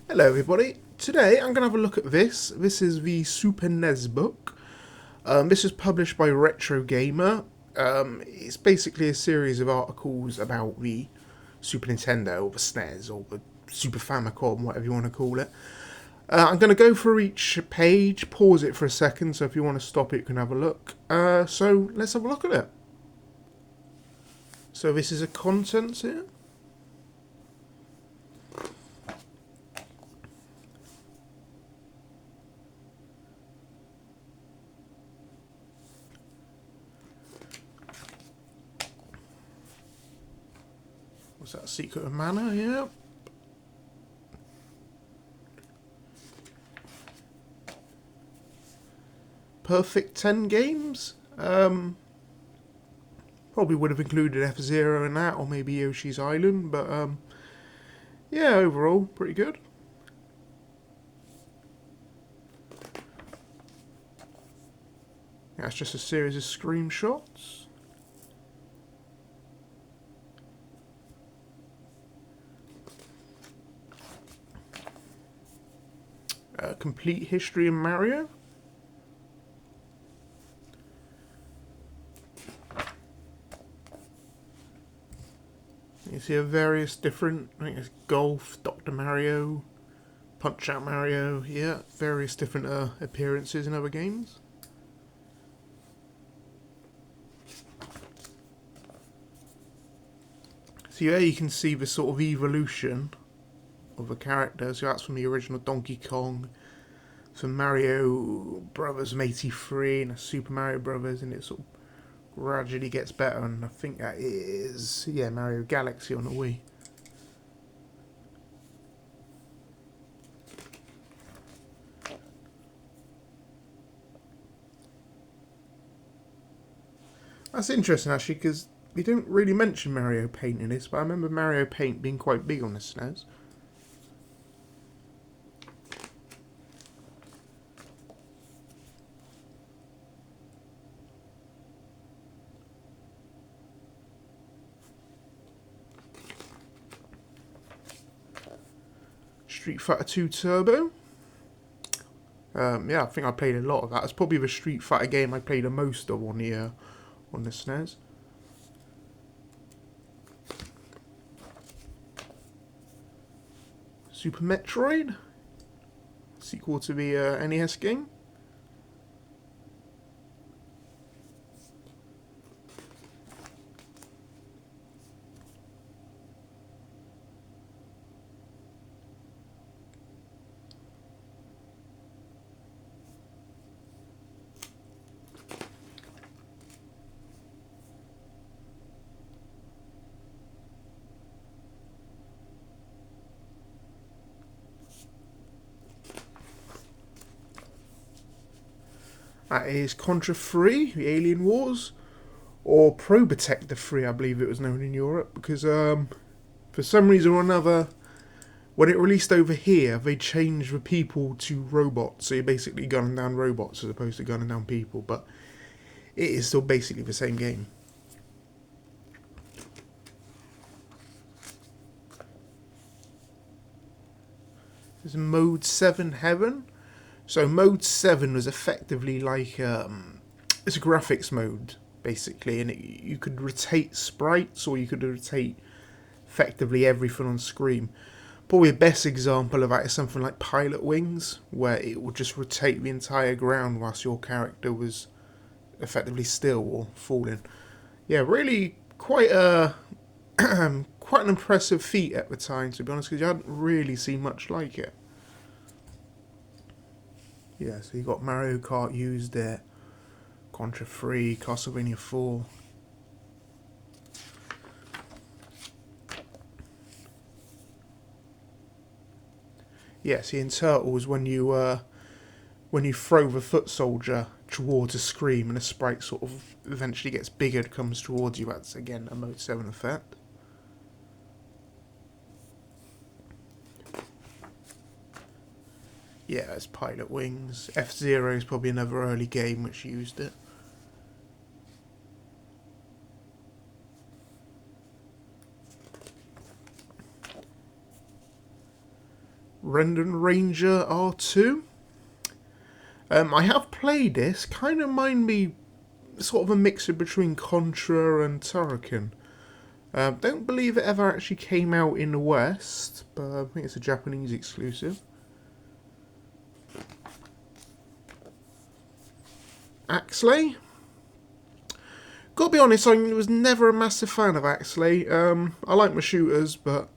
Hello everybody, today I'm going to have a look at this. This is the Super NES book. This is published by Retro Gamer. It's basically a series of articles about the Super Nintendo or the SNES or the Super Famicom, whatever you want to call it. I'm going to go through each page, pause it for a second, so if you want to stop it you can have a look. So let's have a look at it. So this is a contents here. What's that, Secret of Mana? Yeah. Perfect 10 games. Probably would have included F-Zero in that, or maybe Yoshi's Island, but yeah, overall, pretty good. That's just a series of screenshots. Complete history of Mario. You see various different, I think it's Golf, Dr. Mario, Punch Out Mario, yeah, various different appearances in other games. So yeah, you can see the sort of evolution of a character. So that's from the original Donkey Kong, from Mario Brothers from '83 and Super Mario Brothers, and it sort of gradually gets better. And I think that is, yeah, Mario Galaxy on the Wii. That's interesting actually, because we don't really mention Mario Paint in this, but I remember Mario Paint being quite big on the SNES. Street Fighter 2 Turbo. Yeah, I think I played a lot of that. It's probably the Street Fighter game I played the most of on the SNES. Super Metroid, sequel to the NES game. That is Contra 3, the Alien Wars, or Probotector 3, I believe it was known in Europe, because for some reason or another, when it released over here, they changed the people to robots, so you're basically gunning down robots as opposed to gunning down people, but it is still basically the same game. There's Mode 7 Heaven. So Mode 7 was effectively like it's a graphics mode basically, and you could rotate sprites or you could rotate effectively everything on screen. Probably the best example of that is something like Pilot Wings, where it would just rotate the entire ground whilst your character was effectively still or falling. Yeah, really quite a quite an impressive feat at the time, to be honest, because you hadn't really seen much like it. Yeah, so you got Mario Kart used there, Contra 3, Castlevania 4. Yeah, see in Turtles when you throw the foot soldier towards a screen and the sprite sort of eventually gets bigger and comes towards you, that's again a Mode 7 effect. Yeah, it's Pilot Wings. F-Zero is probably another early game which used it. Rendon Ranger R2. I have played this, kind of mind me sort of a mixture between Contra and Turrican. Don't believe it ever actually came out in the West, but I think it's a Japanese exclusive. Axley. Gotta be honest, I was never a massive fan of Axley. I like my shooters, but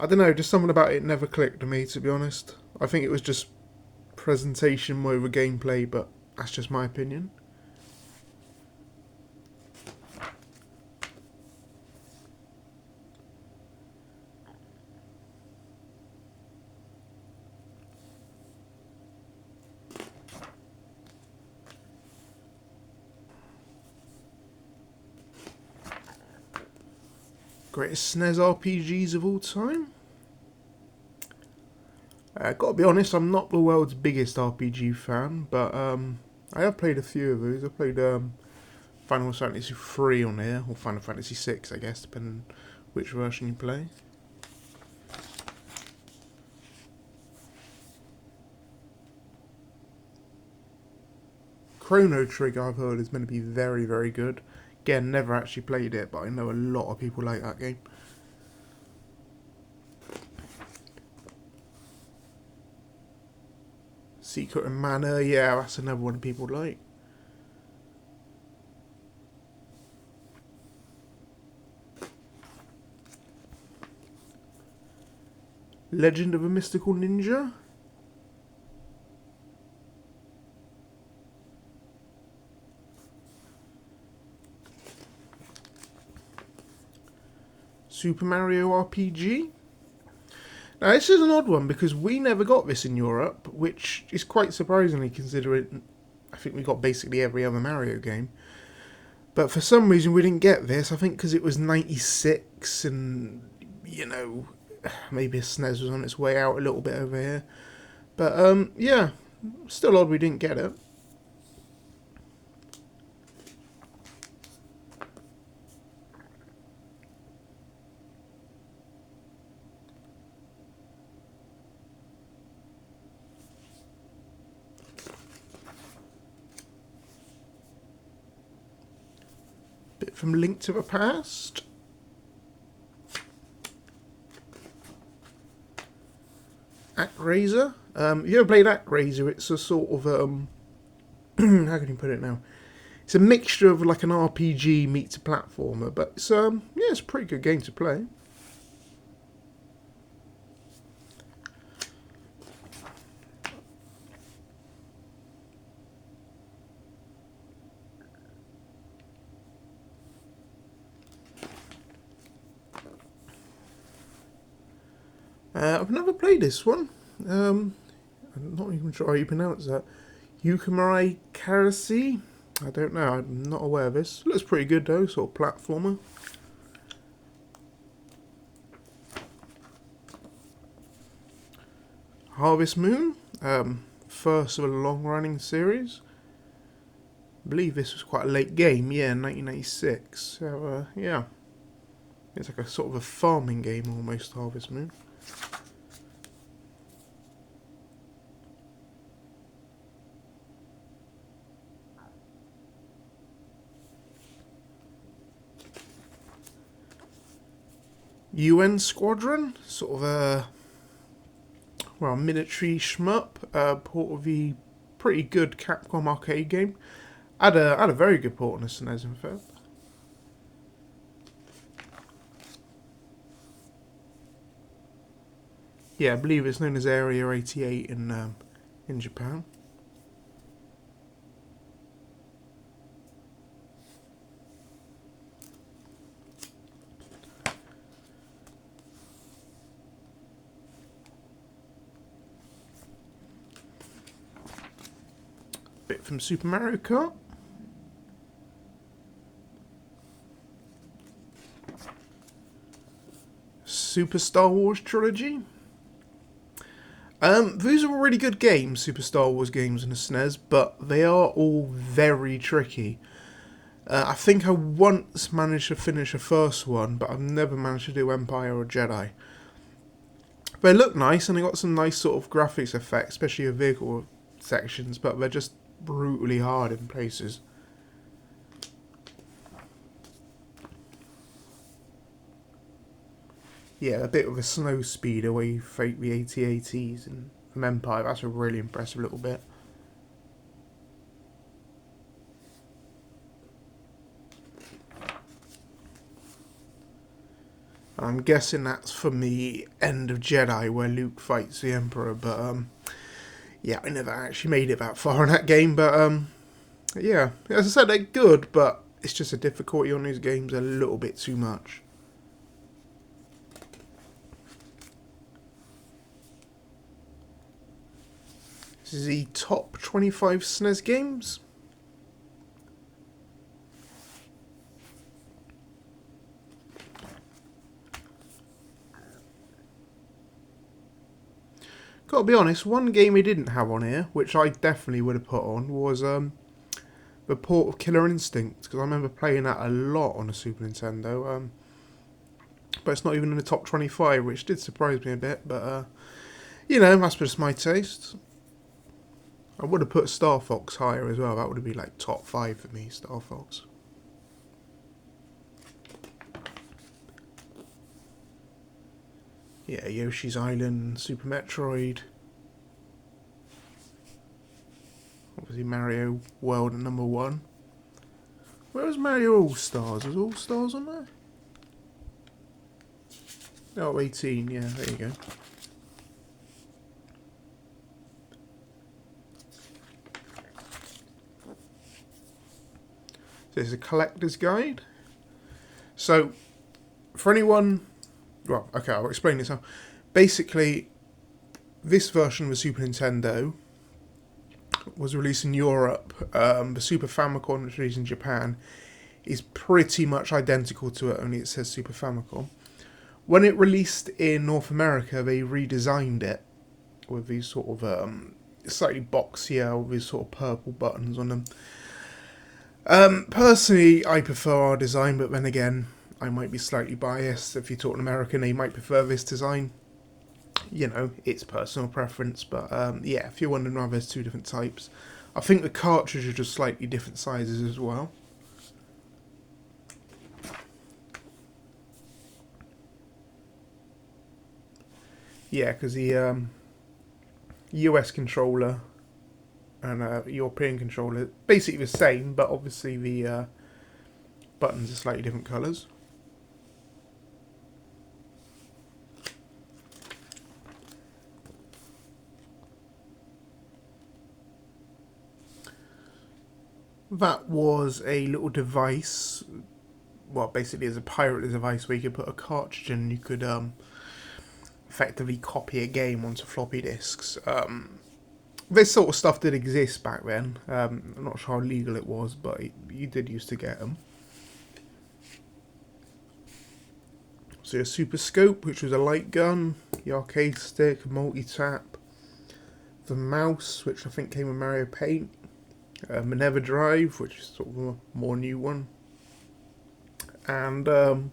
I don't know, just something about it never clicked to me, to be honest. I think it was just presentation more over gameplay, but that's just my opinion. Greatest SNES RPGs of all time? Gotta be honest, I'm not the world's biggest RPG fan, but I have played a few of those. I played Final Fantasy 3 on here, or Final Fantasy 6, I guess, depending on which version you play. Chrono Trigger, I've heard, is meant to be very, very good. Again, never actually played it, but I know a lot of people like that game. Secret of Mana, yeah, that's another one people like. Legend of a Mystical Ninja. Super Mario RPG. Now this is an odd one because we never got this in Europe, which is quite surprisingly considering I think we got basically every other Mario game. But for some reason we didn't get this, I think because it was 96 and, you know, maybe SNES was on its way out a little bit over here. But yeah, still odd we didn't get it. Bit from Link to the Past. ActRaiser. If you ever played ActRaiser, it's a sort of how can you put it now? It's a mixture of like an RPG meets a platformer, but it's yeah, it's a pretty good game to play. I've never played this one. I'm not even sure how you pronounce that. Yukumarai Karasi? I don't know, I'm not aware of this. Looks pretty good though, sort of platformer. Harvest Moon, first of a long-running series. I believe this was quite a late game, yeah, 1996. So, yeah. It's like a sort of a farming game almost, Harvest Moon. UN Squadron, sort of a military shmup, port of the pretty good Capcom arcade game. Had a very good port on the SNES, in fact. Yeah, I believe it's known as Area 88 in Japan. Bit from Super Mario Kart. Super Star Wars Trilogy. These are all really good games, Super Star Wars games in the SNES, but they are all very tricky. I think I once managed to finish the first one, but I've never managed to do Empire or Jedi. They look nice and they got some nice sort of graphics effects, especially with vehicle sections, but they're just brutally hard in places. Yeah, a bit of a snow speeder where you fight the AT-ATs and from Empire. That's a really impressive little bit. I'm guessing that's from the end of Jedi where Luke fights the Emperor, but yeah, I never actually made it that far in that game, but yeah, as I said, they're good, but it's just a difficulty on these games a little bit too much. This is the top 25 SNES games. Gotta be honest, one game we didn't have on here, which I definitely would have put on, was the port of Killer Instinct, because I remember playing that a lot on the Super Nintendo. But it's not even in the top 25, which did surprise me a bit, but you know, that's just my taste. I would have put Star Fox higher as well. That would have been like top 5 for me, Star Fox. Yeah, Yoshi's Island, Super Metroid. Obviously Mario World at number 1. Where was Mario All-Stars? Was All-Stars on there? Oh, 18, yeah, there you go. There's a collector's guide. So, for anyone... Well, okay, I'll explain this now. Basically, this version of the Super Nintendo was released in Europe. The Super Famicom, which was released in Japan, is pretty much identical to it, only it says Super Famicom. When it released in North America, they redesigned it with these sort of slightly boxier, with these sort of purple buttons on them. Personally, I prefer our design, but then again, I might be slightly biased. If you're talking American, they might prefer this design. You know, it's personal preference, but yeah, if you're wondering why there's 2 different types. I think the cartridges are just slightly different sizes as well. Yeah, because the US controller and European controller basically the same, but obviously the buttons are slightly different colours. That was a little device, well, basically as a pirate device where you could put a cartridge in and you could effectively copy a game onto floppy disks. This sort of stuff did exist back then. I'm not sure how legal it was, but you did used to get them. So a Super Scope, which was a light gun, the arcade stick, multi-tap, the mouse, which I think came with Mario Paint, Minerva Drive, which is sort of a more new one, and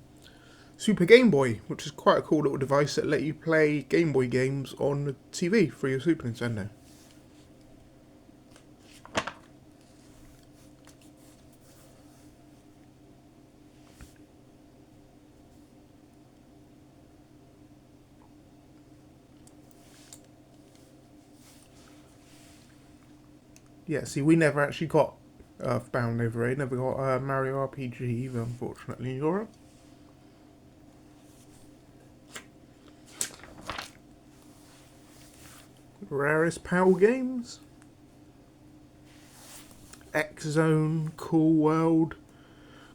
Super Game Boy, which is quite a cool little device that let you play Game Boy games on the TV for your Super Nintendo. Yeah, see, we never actually got Earthbound over here. Never got Mario RPG either, unfortunately, in Europe. Rarest PAL games. X-Zone, Cool World.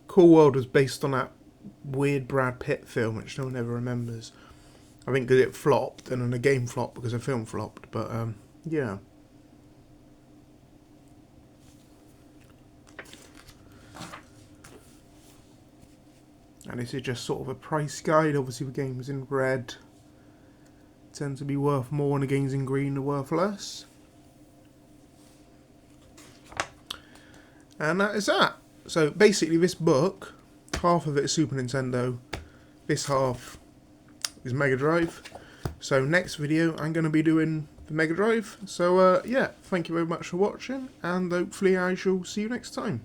Cool World was based on that weird Brad Pitt film, which no one ever remembers. I think because it flopped, and then the game flopped because the film flopped, but yeah. And this is just sort of a price guide. Obviously the games in red tend to be worth more and the games in green are worth less. And that is that. So basically this book, half of it is Super Nintendo, this half is Mega Drive. So next video I'm going to be doing the Mega Drive. So yeah, thank you very much for watching, and hopefully I shall see you next time.